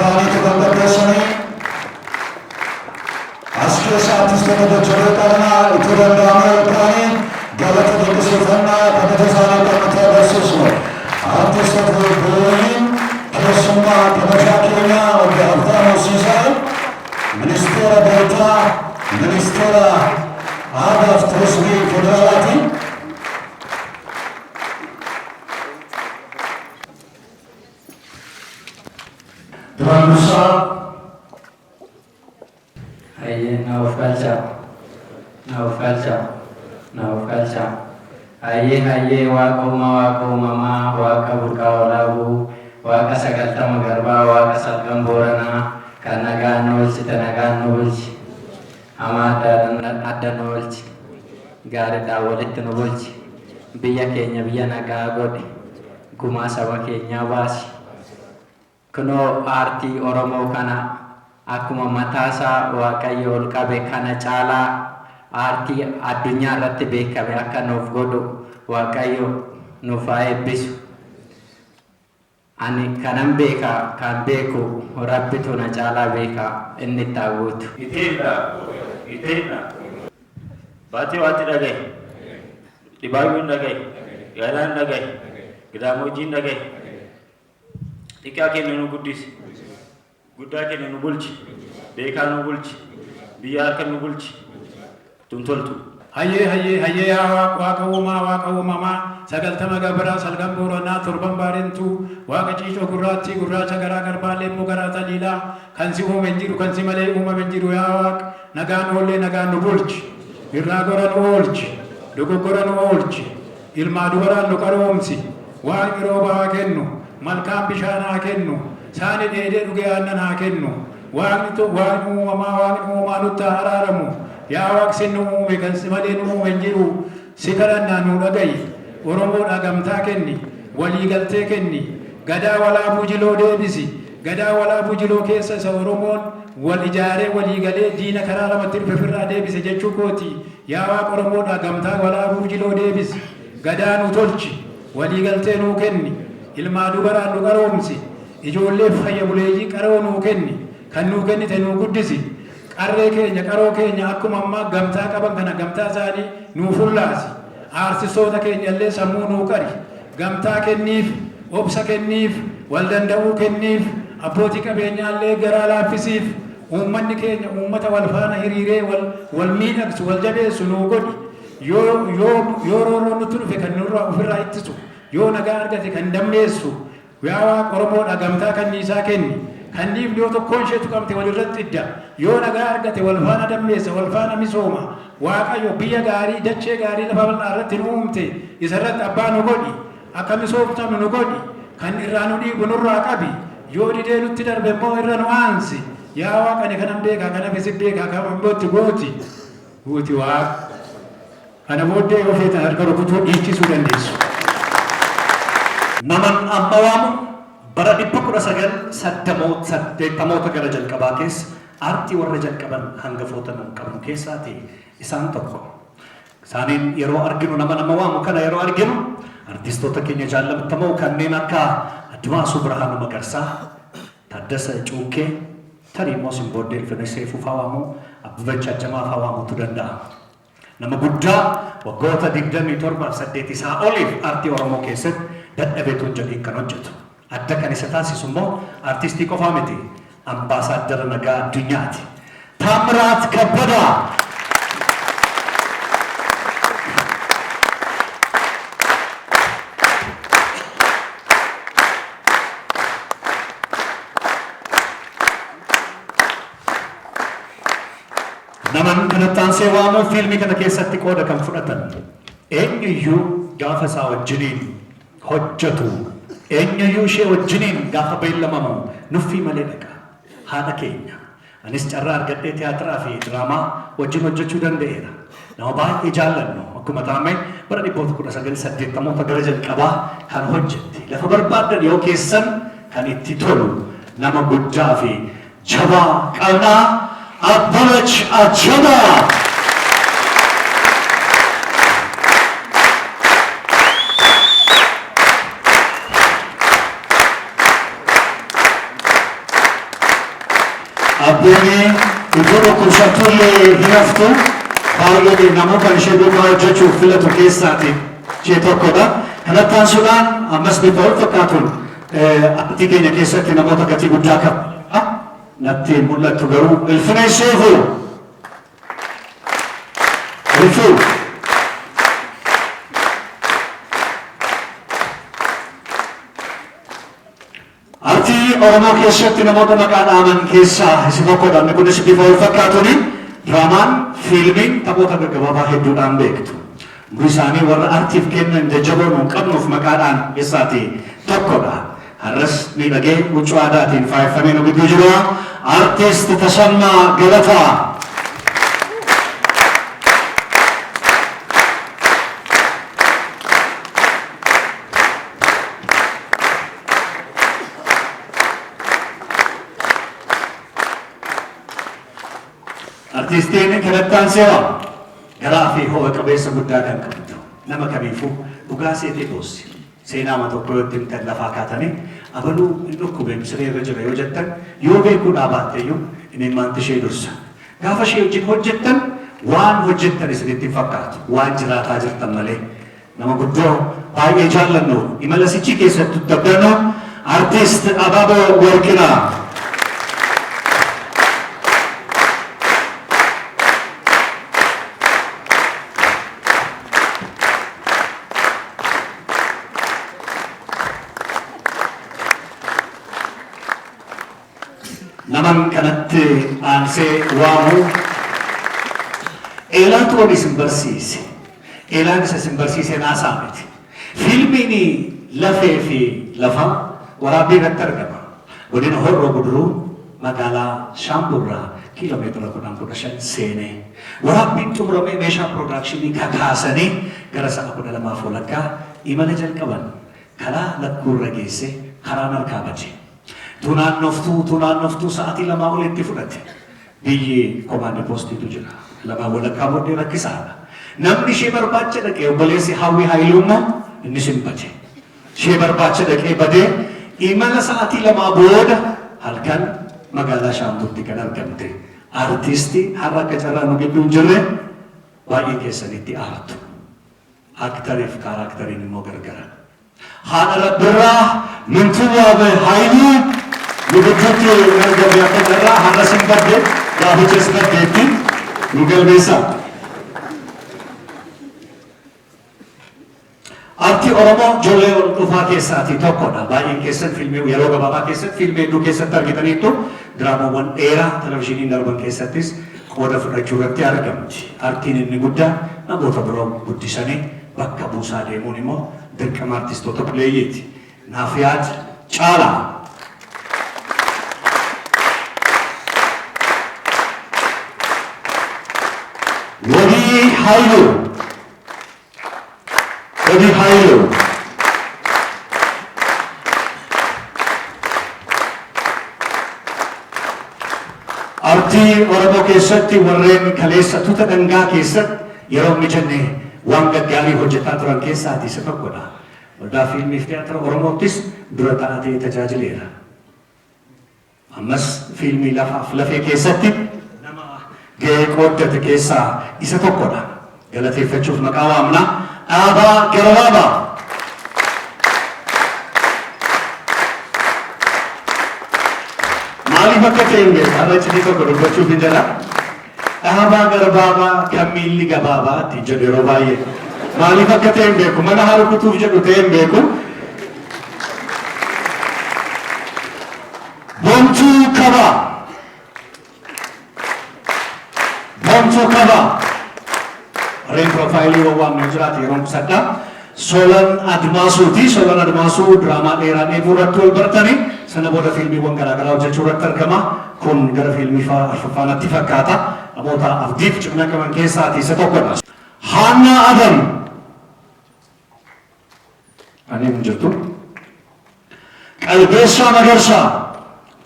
Tani Tukanda Personi, Askes Artist of the Jorotana, Uturanda Americani, Galata de Sofana, Patatana, Pamata Suso, Artist of the Berlin, Kesuma, Pamajakina, of the Afghano Caesar, Ministera Delta, Ministera Adaf Tosli Federati, Tranusa. Aye, now falcha. Aye, waka umama, waka burkaolabu, waka sagalta magarba, waka salgam borana, kanaga nolchi, tanaga nolchi, amada adda nolchi, gare dawalit nolchi, biya kenya biya naga godi, guma saba kenya basi. Kuno arti Oromo kana akkuma mataasaa waaqayyo ol qabe kana caalaa arti addunyaa irratti beekame akka nuuf godhu waaqayyo nuuf haa eebbisu. Ani kanan beeka kan beeku rabbitu na caalaa beeka inni itti haa guutu. Iteenna baatee waatti dhagaye dhibaayyuun dhagaye yaalaan dhagaye gidaamojiin dhagaye xiqqaa keenya nu guddisi guddaa keenya nu bulchi beekaa nu bulchi biyya harka nu bulchi tuntoltu hayye yaa waaqa uumamaa sagaltama gabraa salgan booranaa torban baarentu waaqa ciicoo gurraattii gurraacha garaa garbaallee immoo garaa taliilaa kan si uume hin jiru kan si malee uumame hin jiru yaa waaqa nagaan oollee nagaan nu bulchi irraa gora nu oolchi dogoggora nu oolchi ilmaa dubaraan nu qaroomsi waaqni rooba haa kennu malkaan bishaan haa kennu saani dheedee dhugee aannan haa kennu waaqni uumamaa nutti haa araaramu yaa waaqsi nu uume kan si malee nu uume hin jiru si kadhannaa nu dhagayi oromoodhaa gamtaa kenni waliigaltee kenni gadaa walaabuu jiloo deebisi gadaa walaabuu jiloo keessa isa oromoon wal ijaaree waliigalee diina karaa lamatti dhufe firraa deebise jechuu kooti yaa waaqa oromoodhaa gamtaa walaabuu jiloo deebisi gadaa nu tolchi waliigaltee nuu kenni ilmaa dubaraan nu qaroomsi ijoollee fayya buleeyyii qaroo nuu kenni kan nuu kennite nuu guddisi qarree keenya qaroo keenya akkuma ammaa gamtaa qaban kana gamtaa isaanii nuu fullaasi aarsisoota keenya illee sammuu nuu qari gamtaa kenniif obsa kenniif wal danda'uu kenniif abbootii qabeenyaallee garaa laaffisiif uummanni keenya uummata wal faana hiriiree wal miidhagsu wal jabeessu nuu godhi yoo roorroon nutti dhufe kan nurraa ofirraa ittisu yoo nagaa argate kan dammeessu yaa waaqa oromoodha gamtaa kanniisaa kenni kanniif yoo tokkoon isheetu qabte walirratti idda yoo nagaa argate wal faana dammeessa wal faana misooma waaqayyo biyya gaarii dachee gaarii lafa bal'aa irratti nu uumte isarratti abbaa nu godhi akka misoomtamu nu godhi kan irraa nu dhiibu nurraa qabi yoo didee nutti darbe immoo irra nu aansi yaa waaqani kanan beekaa kana fisi beekaa kan immootti guuti waaqa kana booddee yoo feetan harka rukutuu dhiichisuu dandeessu. Naman amma waamu bara 1980 gara jalqabaa keessa aartii warra jalqaban hangafoota nu qabnu keessaati isaan tokko. Isaaniin yeroo arginu nama waamu kana yeroo arginu artistoota keenya jaallatamoo kanneen akka Addimaasuu Birhaanuu Magarsaa, Taaddasa Cuukkee, tarii immoo Simbooddee Ilfinesh Seefuu fa'aa waamuu, Abbabach Ajjamaa fa'aa waamuutu danda'a. Nama guddaa waggoota 27 isaa oliif aartii Oromoo keessatti dadhabeetuun jedhee kan hojjetu. Adda kan isa taasisu immoo aartistii qofaa miti, ambaasaadara nagaa addunyaati. Taamiraat Kabbadaa. Naman kanatti aansee waamuu fiilmii kana keessatti qooda kan fudhatan eenyuyyuu gaafa isaa wajjiniin hojjetu eenyuyyuu ishee wajjiniin gaafa beellamamu nuffii malee dhaqa haadha keenya anis carraa argadhee tiyaatiraa fi diraamaa wajjin hojjechuu danda'eera nama baay'ee jaallannu akkuma taame bara 1980 gara jalqabaa kan hojjette lafa barbaaddan yoo keessan kan itti tolu nama guddaa fi jabaa qabnaa Abbabach Ajjamaa. Abboonni iddoo dhukkubsattuullee hin haftu baay'ee namoota ishee duukaa hojjechuuf filatu keessaati ishee tokkodha. Kanatti aansuudhaan ammas bifa wal fakkaatuun amantii keenya keessatti namoota gatii guddaa qabu natti mul'attu garuu Ilfina Sheehu Ilfuu artii Oromoo keessatti namoota maqaa dhaaman keessaa isa tokkodha. Inni kunis bifa wal fakkaatuuni diraamaan fiilmiin taphoota gaggabaabaa hedduudhaan beektu. Umurii isaanii warra artiif kennan jajjaboo nuun qabnuuf maqaadhaan keessaati tokkodha. Har'as miidhagee huccuu aadaatiin faayeffamee nu gidduu jiru artiist Tasammaa Galataa. Artiistiin kanattaan seera garaa fi ho'a qabeessa guddaa kan qabdu nama kamiifuu dhugaa seetee boossi. Seenaa tokko yoo ittiin lafaa kaatanii abaluu hin dhukkubeen siree irra jira yoo jettan yoo beekuu dhaabatteeyyuu inni maanti ishee dursa. Gaafa ishee wajjin hojjettan waan hojjettan isinitti fakkaatu waan jiraataa jirtan malee nama guddoo baay'ee jaallannu imala sichi keessatti dabdannu artiist Abaaboo Warqinaa. Naman kanatti aansee waamu Eelaatu waan isin barsiise. Eelaan isa isin barsiise naasaa miti. Fiilmiin lafee fi lafa waraabbii irratti argama. Godina Horroo Guduruu magaalaa Shaamburraa kiiloomeetira 15 seenee waraabbiin xumuramee meeshaa piroodakshinii kakaasanii gara sa'a 12 walakkaa imala jalqaban karaa lakkuurra geesse karaan harkaa bache. Tunaannoftuu sa'aatii lamaa olitti fudhate. Biyyi komaandii poostiitu jira. Lamaa walakkaa booddee rakkisaadha. Namni ishee barbaacha dhaqee obboleessi Hawwii Haayiluu immoo inni simbate. Ishee barbaacha dhaqee badee imala sa'aatii lamaa booda halkan magaalaa Shaambuutti kan argamte. Artiistii har'a akka carraa nu gidduu hin jirre baay'ee keessanitti aartu. Aktariif kaarakteriin immoo gargara. Haadha Rabbirraa Mintuwaab Haayiluu Lugututti argamee akka carraa har'a simbadde gaaficha simbaddeetti nu galmeessa. Artii Oromoo ijoollee ol dhufaa keessaatii tokkodha. Baay'een keessan fiilmii yeroo gabaabaa keessatti fiilmii hedduu keessatti argitaniittu diraamaawwan dheeraa televizyiiniin darban keessattis qooda fudhachuu irratti argamti. Artiin inni guddaa namoota biroo guddisanii bakka buusaa deemuun immoo dirqama artistoota bileeyyiiti. Naafiyaad Caalaa. Wabii Haayiluu. Wabii Haayiluu. Artii Oromoo keessatti warreen kaleessa tuuta dhangaa keessatti yeroo inni jenne waan gaggaarii hojjetaa turan keessaati isa tokkodha. Waldaa fiilmii fi tiyaatira Oromoottis dura taa'atee tajaajileera. Ammas fiilmii lafaaf lafee keessatti nama gahee qooddate keessaa isa tokkodha. Galateeffachuuf maqaa waamna Dhaabaa Garabaabaa. Maaliif akka ta'e hin beeku har'a cidii tokko dubbachuuf hin jedha. Dhaabaa Garabaabaa kan miilli gabaabaa itti jedhu yeroo baay'ee. Maaliif akka ta'e hin beeku mana harukutuuf jedhu ta'e hin beeku. Boontuu Kabaa. Boontuu Kabaa. Warreen piroofaayilii waamnee jiraate yeroo qusadhaa. Solan Admaasuuti. Solan Admaasuu diraamaa dheeraa dheebuu irratti wal bartanii sana booda fiilmiiwwan garaagaraa hojjechuu irratti argama. Kun gara fiilmii faanatti fakkaata. Namoota abdiif cimina qaban keessaati isa tokkodha. Haannaa Adam. Ani hin jirtu. Qalbeessaa Magarsaa.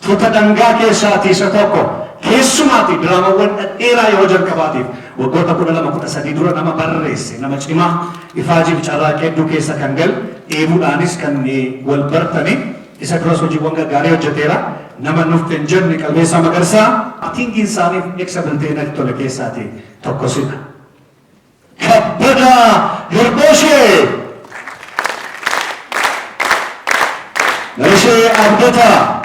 Tuuta dhangaa keessaati isa tokko. Keessumaati diraamawwan dheeraa yeroo jalqabaatiif waggoota 12-13 dura nama barreesse nama cimaa ifaajiif carraaqee hedduu keessa kan gal dheebuudhaanis kan wal bartanii isa duras hojiiwwan gaggaarii hojjeteera. nama nuuf hin jenne qalbeessaa magarsaa atiingiin isaaniif eegsa biltee natti tole keessaati tokkosina. Kabbadaa Yorboshee Narishee Abdataa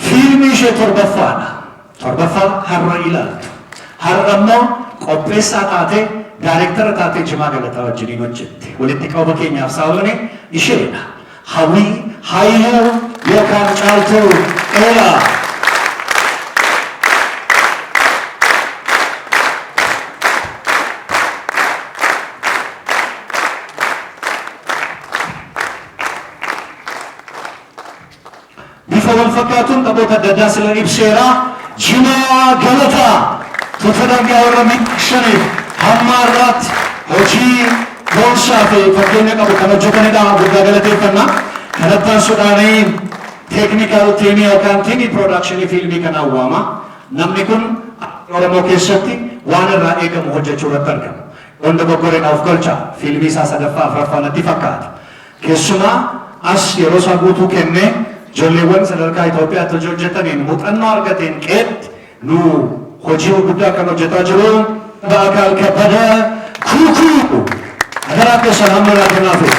fiilmii ishee torbaffaa har'a ilaaltu har'a immoo qopheessaa taatee daayirektara taatee Jimaa Galataa wajjiniin hojjette walitti qabama keenyaaf saawwani isheedha hawwii hayyuu yookaan caaltuu dheeraa bifa wal fakkaatuun taphoota adda addaa sila ibseera Jimaa Galataa tuffatamyaa warra miidhagshaniif hamma irraatti hojii boonsaa fi fakkeenya qabu kan hojjetanidha guddaa galateeffannaa kanatti aansuudhaanii teeknikaal tiimii yookaan tiimii piroodakshinii fiilmii kana waama namni kun Oromoo keessatti waan irraa eegamu hojjechuu irratti argama Onda Goggoreen of Golcha fiilmii isaa sadaffaa afuraffaa natti fakkaata keessumaa as yeroo isaa guutuu kennee ijoolleewwan sadarkaa Itoophiyaatti hojii hojjetaniin muuxannoo argateen qeetti nu hojii guddaa kan hojjetaa jiru Ba'akaal Kabbadaa Kuukuu agaraa keessan hamma naa kennaafi.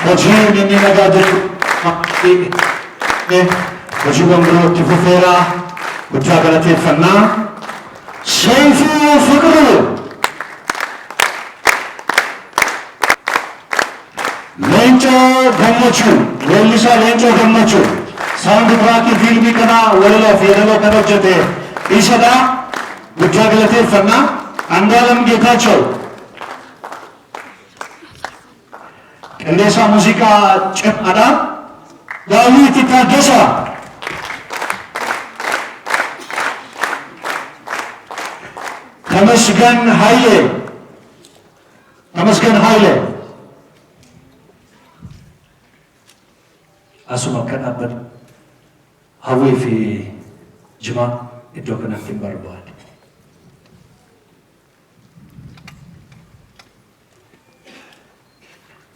Hojii inni nagaa jiru hojiiwwan birootti fufeeraa guddaa galateeffannaa. Seifuu Fiqiruu Leencoo Gammachuu weellisaa Leencoo Gammachuu saawundi tiraakii fiilmii kana walaloof yeedaloo kan hojjete isadha guddaa galateeffannaa. Andaalam Geetaachoo qindeessaa muuziqaa cimaadha. Daawit Taaddasaa Tamasgan Haile asuma kan abad hawwii fi Jimaa iddoo kanatti hin barbaade.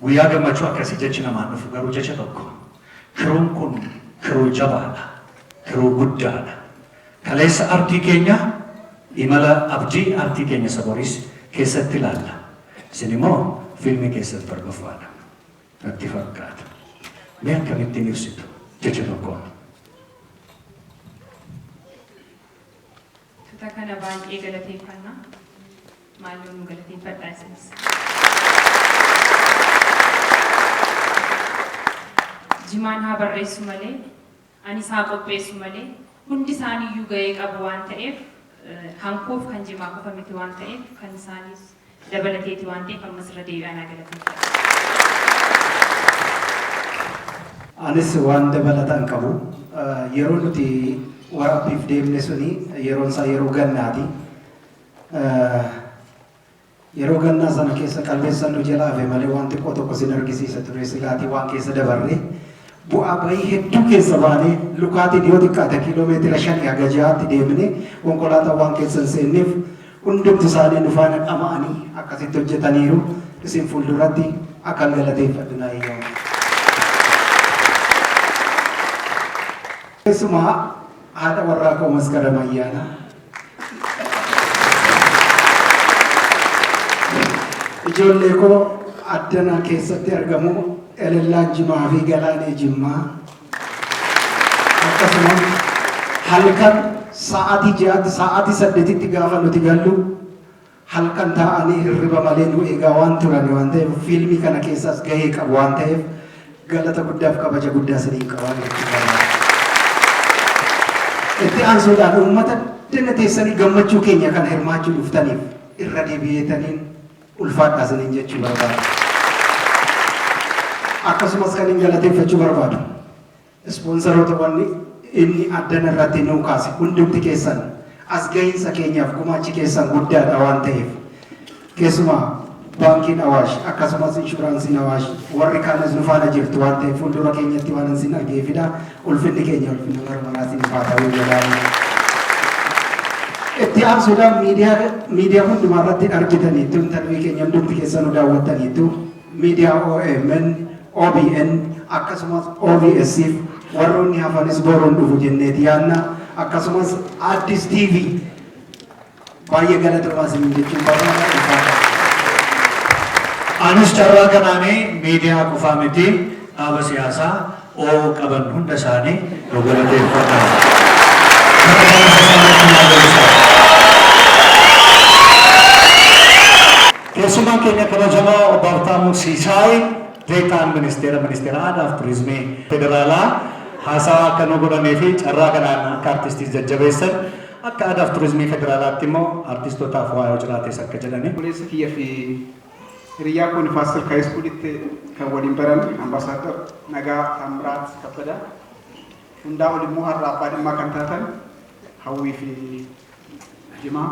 Guyyaa gammachuu akkasii jechi namaan dhufu garuu jecha tokko kiruun kun kiruu jabaadha kiruu guddaadha kaleessa artii keenya imala abdii artii keenya saboriis keessatti ilaalla. Isin immoo fiilmii keessatti barbaafaadha. Natti fakkaata. Mee akkamittiin ibsitu jecha tokkoon. Tuta kana baay'ee galateeffannaa. Maaloo nu galateeffadhaa isinis. Jimaan haa barreessu malee, anis haa qopheessu malee, hundi isaaniiyyuu gahee qabu waan ta'eef hankoof kan Jimaa qofa miti waan ta'eef kan isaanis dabalateeti waan ta'eef ammas irra deebi'anii galateeffadha. Anis waan dabalataan qabu yeroo nuti waraabbiif deemne suni yeroon isaa yeroo gannaati. Yeroo gannaa sana keessa qalbeessan nu jalaa hafe malee waan xiqqoo tokko sin argisiisa ture silaatii waan keessa dabarre bu'aa bahii hedduu keessa baanee lukaatiin yoo xiqqaate kiiloomeetira 5 haga 6tti deemne konkolaataa waan keessa seenneef hundumti isaanii nu faana dhama'anii akkasitti hojjetaniiru isin fuulduratti akka galateeffadhu naa eeyyamu. Keessumaa haadha warraa koo Maskarama Ayyaanaa ijoollee koo addana keessatti argamu Elellaan Jimaa fi Galaanee Jimmaa akkasumas halkan sa'aatii 6 sa'aatii 8tti gaafa nuti gallu halkan taa'anii hirriba malee nu eegaa waan turan waan ta'eef fiilmii kana keessas gahee qabu waan ta'eef galata guddaaf kabaja guddaa sanii qabaa itti aansuudhaan uummata danna teessanii gammachuu keenya kana hirmaachuu dhuftaniif irra deebi'eetaniin ulfaadhaa saniin jechuu barbaada. Akkasumas kan hin galateeffachuu barbaadu. Ispoonsaroota wanni inni addana irratti nuu kaase hundumti keessan as gahiinsa keenyaaf gumaachi keessan guddaadha waan ta'eef keessumaa baankiin Awaash akkasumas inshuraansiin Awaash warri kaanis nu faana jirtu waan ta'eef fuuldura keenyatti waan isin argeefidha. Ulfinni keenya ulfinna marmaraatiin faa ta'uu jedhamu. Itti aansuudhaan miidiyaa hundumaa irratti argitaniitu intarvii keenya hundumti keessa nu daawwattaniitu miidiyaa OMN, OBN akkasumas OBS'if warroonni hafanis boroon dhufu jenneeti yaanna akkasumas Addis TV baay'ee galatoomaa isin jechuun barbaada. Anis carraa kanaanii miidiyaa qofaa miti dhaaba siyaasaa oo qaban hunda isaanii galateeffadha. Keessumaan keenya kabajamaa obbo Habtaamuu Siisaay Deetaan Ministeera Aadaa fi Turizimii Federaalaa haasaa akka nu godhanii fi carraa kanaan akka artistii jajjabeessan akka Aadaa fi Turizimii Federaalaatti immoo artistootaaf waa'ee jiraates akka jedhani. Poleessi kiyya fi hiriyaa kun Faastil Kaayiskuulitti kan waliin baran Ambaasaadar Nagaa Taamiraat Kabbada hundaa ol immoo har'a abbaa dhimmaa kan taatan Hawwii fi Jimaa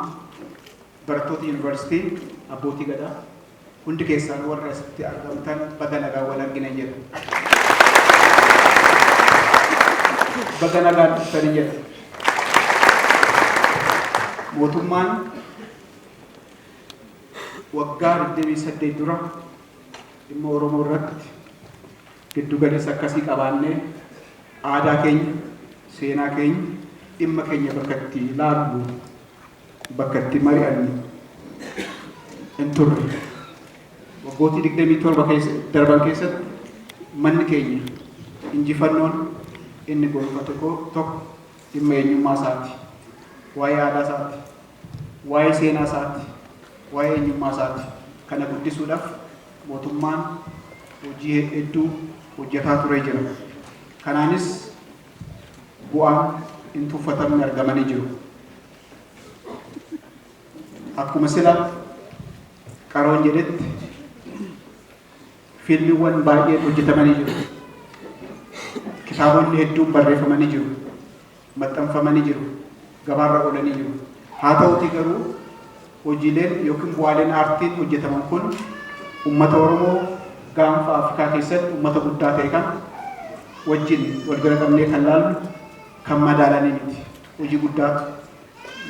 barattoota yuunivarsiitii abbootii gadaa hundi keessaan warra asitti argamtan baga nagaa wal argina jedha. Baga nagaan dhuftanii jedha. Mootummaan waggaa 28 dura dhimma Oromoo irratti giddu galeessa akkasii qabaannee aadaa keenya, seenaa keenya, dhimma keenya bakka itti ilaallu, bakka itti mari'annu hin turre. Waggootii 27 darban keessatti manni keenya injifannoon inni gonfate tokko dhimma eenyummaa isaati, waa'ee aadaa isaati, waa'ee seenaa isaati, waa'ee eenyummaa isaati. Kana guddisuudhaaf mootummaan hojii hedduu hojjetaa ture jira. Kanaanis bu'aan hin tuffatamne argamanii jiru. Akkuma sila qaroon jedhetti fiilmiiwwan baay'een hojjetamanii jiru. Kitaabonni hedduun barreeffamanii jiru. Maxxanfamanii jiru. Gabaarra oolanii jiru. Haa ta'utii garuu hojiileen yookiin bu'aaleen aartiin hojjetaman kun uummata Oromoo gaanfa Afrikaa keessatti uummata guddaa ta'e kan wajjin wal bira qabnee kan laallu kan madaalanii miti. Hojii guddaa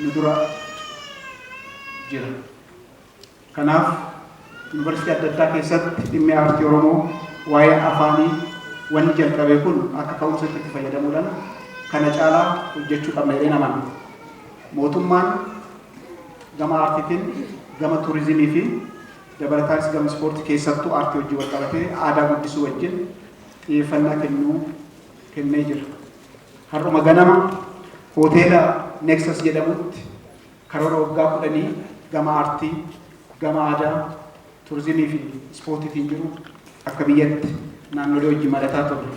nu dura jira. Kanaaf yuunivarsiitii adda addaa keessatti dhimmi aartii Oromoo waa'ee afaanii wanni jalqabee kun akka ka'umsatti itti fayyadamuudhaan kana caalaa hojjechuu qabna jedhee namana. Mootummaan gama aartiitiin, gama turizimii fi dabalataanis gama ispoortii keessattuu aartii wajjin wal qabatee aadaa guddisuu wajjin xiyyeeffannaa kennee jira. Har'uma ganama hoteela Nexus jedhamutti karoora waggaa 10 gama aartii, gama aadaa, turizimii fi ispoortiitiin jiru akka biyyatti naannolee wajjin marataa turre.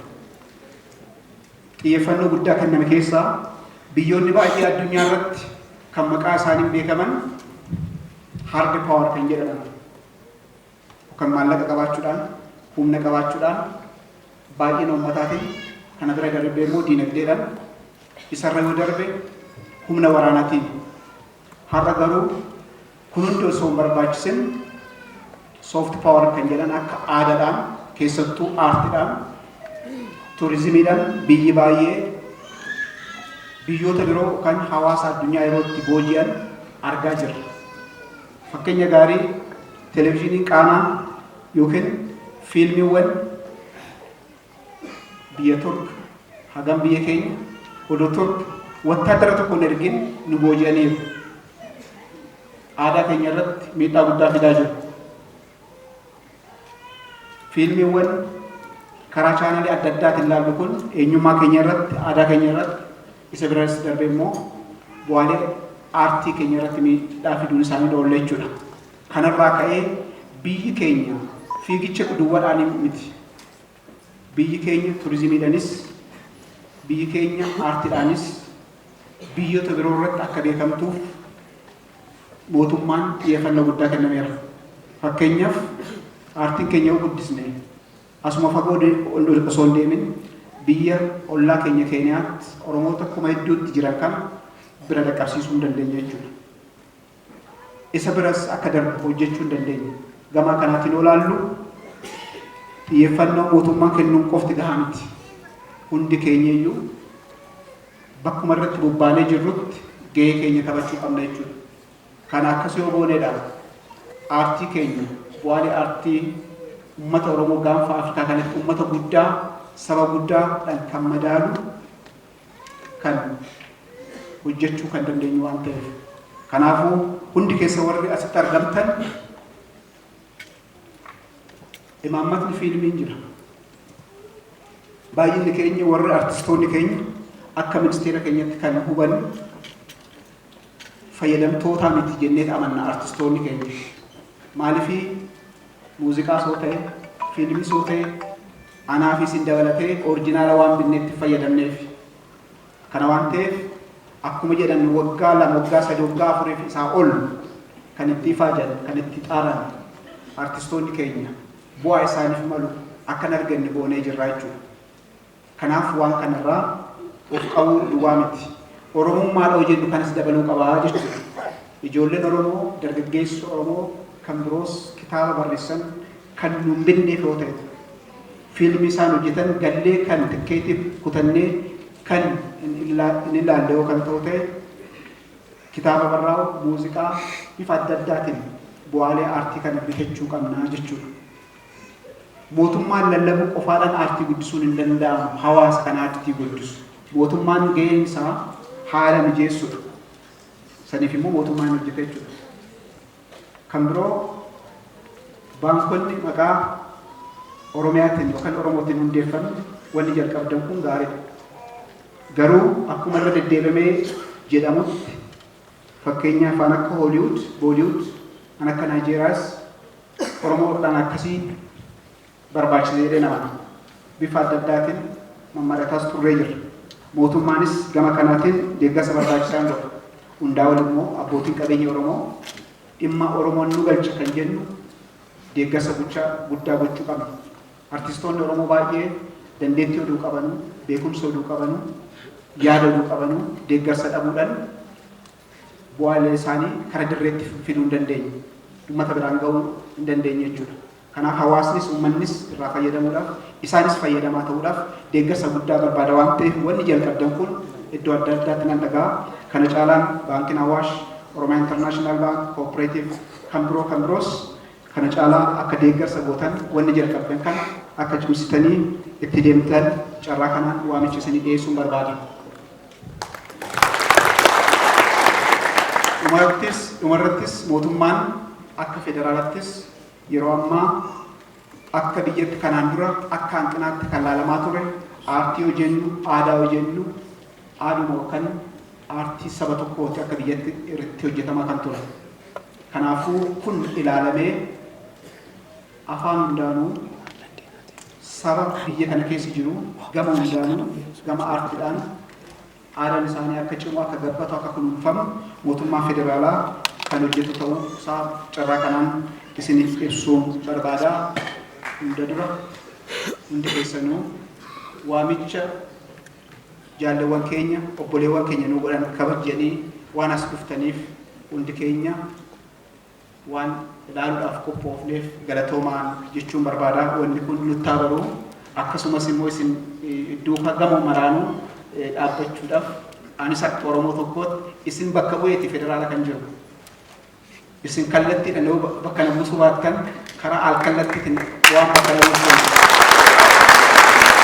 Xiyyeeffannoo guddaa kenname keessaa biyyoonni baay'ee addunyaa irratti kan maqaa isaaniin beekaman hard power kan jedhaman kan maallaqa qabaachuudhaan, humna qabaachuudhaan, baay'ina uummataatiin kana bira darbee immoo diinagdeedhaan isarra yoo darbe humna waraanaatiin. Har'a garuu kun hundi osoo hin barbaachisin soft power kan jedhan akka aadaadhaan keessattuu aartiidhaan, turizimiidhaan biyyi baay'ee biyyoota biroo kan hawaasa addunyaa yeroo itti booji'an argaa jirra. Fakkeenya gaarii televezyiiniin qaanaa yookiin fiilmiiwwan biyya Turk hagam biyya keenya odoo Turk wattaadara tokko hin ergin nu booji'aniiru. Aadaa keenya irratti miidhaa guddaa fidaa jiru. Fiilmiiwwan karaa chaanalii adda addaatiin ilaallu kun eenyummaa keenya irratti, aadaa keenya irratti isa biratti darbee immoo bu'aalee aartii keenya irratti miidhaa fiduun isaanii oolle jechuudha. Kanarraa ka'ee biyyi keenya fiigicha duwwaadhaan miti. Biyyi keenya turizimiidhaanis, biyyi keenya aartiidhaanis biyyoota biroo irratti akka beekamtuuf mootummaan xiyyeeffannoo guddaa kennameera. Fakkeenyaaf aartiin keenya yoo guddisne asuma fagoo osoo hin deemin biyya ollaa keenya Keeniyaatti Oromoota kuma hedduutti jiran kan bira dhaqqabsiisuu hin dandeenye jechuudha. Isa biras akka darbu hojjechuu hin dandeenye. gama kanaatiin olaallu xiyyeeffannoo mootummaan kennuun qofti gahaa miti. Hundi keenya iyyuu bakkuma irratti bobbaanee jirrutti gahee keenya taphachuu qabna jechuudha. Kana akkas yoo gooneedha aartii keenya bu'aalee aartii uummata Oromoo gaanfa Afrikaa kanatti uummata guddaa saba guddaadhaan kan madaalu kan hojjechuu kan dandeenyu waan ta'eef. Kanaafuu hundi keessa warri asitti argamtan imaammatni fiilmiin jira. Baay'inni keenya warri artistoonni keenya akka ministeera keenyatti kan hubannu fayyadamtoota miti jennee amanna artistoonni keenya. Maaliifii muuziqaa soo ta'e fiilmii soo ta'e anaa fi isin dabalatee orijinaala waan binneetti fayyadamneef. Kana waan ta'eef akkuma jedhan waggaa 2 waggaa 3 waggaa 4 fi isaa ol kan itti faajan kan itti xaaran artistoonni keenya bu'aa isaaniif malu akka hin arganne goonee jirra jechuudha. Kanaaf waan kanarraa of qabuu duwwaa miti. Oromummaadha hojjennu kanas dabaluu qabaa jechuudha. Ijoolleen Oromoo, dargaggeessi Oromoo kan biroos kitaaba barreessan kan nuun binneef yoo ta'e fiilmii isaan hojjetan gallee kan tikkeetiif kutannee kan hin ilaalle yoo kan ta'u ta'e kitaaba barraa'u muuziqaa bifa adda addaatiin bu'aalee aartii kana bitachuu qabnaa jechuudha. Mootummaan lallabuu qofaadhaan aartii guddisuun hin danda'amu. Hawaasa kan aartii guddisu. Mootummaan gaheen isaa haala mijeessuudha. Saniif immoo mootummaan hojjeta jechuudha. Kan biroo baankonni maqaa Oromiyaatiin yookaan Oromootiin hundeeffame wanni jalqabdan kun gaariidha. Garuu akkuma irra deddeebamee jedhamutti fakkeenyaaf kan akka Hooliwud, Booliwud, kan akka Naayijeeriyaas Oromoodhaan akkasii barbaachisee nama bifa adda addaatiin mammarataas turree jira. Mootummaanis gama kanaatiin deeggarsa barbaachisaan godha. Hundaa wal immoo abbootiin qabeenya Oromoo dhimma Oromoon nu galcha kan jennu deeggarsa guddaa gochuu qabna. Artistoonni Oromoo baay'ee dandeettii oduu qabanu, beekumsa oduu qabanu, yaada oduu qabanu deeggarsa dhabuudhaan bu'aalee isaanii karaa dirreetti fiduu hin dandeenye. Uummata biraan gahuu hin dandeenye jechuudha. Kanaaf hawaasnis uummannis irraa fayyadamuudhaaf isaanis fayyadamaa ta'uudhaaf deeggarsa guddaa barbaada waan ta'eef wanni jalqabdan kun iddoo adda addaatti nan dhagaa. Kana caalaan baankiin Awaash, Oromiyaa International Bank, Cooperative kan biroos kana caalaa akka deeggarsa gootan wanni jalqabdan kan akka cimsitanii itti deemtan carraa kanaan waamicha isinii dhiyeessuun barbaada. Dhumarrattis mootummaan akka federaalattis yeroo ammaa akka biyyatti kanaan dura akka hanqinaatti kan laalamaa ture aartii hojjennu, aadaa hojjennu, aaduma yookaan aartii saba tokkooti akka biyyatti irratti hojjetamaa kan ture. Kanaafuu kun ilaalamee afaan hundaanuu saba biyya kana keessa jiru gama hundaanuu gama aartiidhaan aadaan isaanii akka cimu akka gabbatu akka kunuunfamu mootummaa federaalaa kan hojjetu ta'uu isaa carraa kanaan isiniif ibsuun barbaada. Hunda dura hundi keessanuu waamicha jaalleewwan keenya obboleewwan keenya nuu godhan kabajanii waan as dhuftaniif hundi keenya waan ilaaluudhaaf qophoofneef galatoomaan jechuun barbaada. Wanni kun nutti baruu akkasumas immoo isin duuka gama maraanuu dhaabbachuudhaaf anis akka Oromoo tokkootti isin bakka bu'eeti federaala kan jiru. Isin kallattiidhaan bakka namni subaattan karaa al kallattiitiin waan bakka namni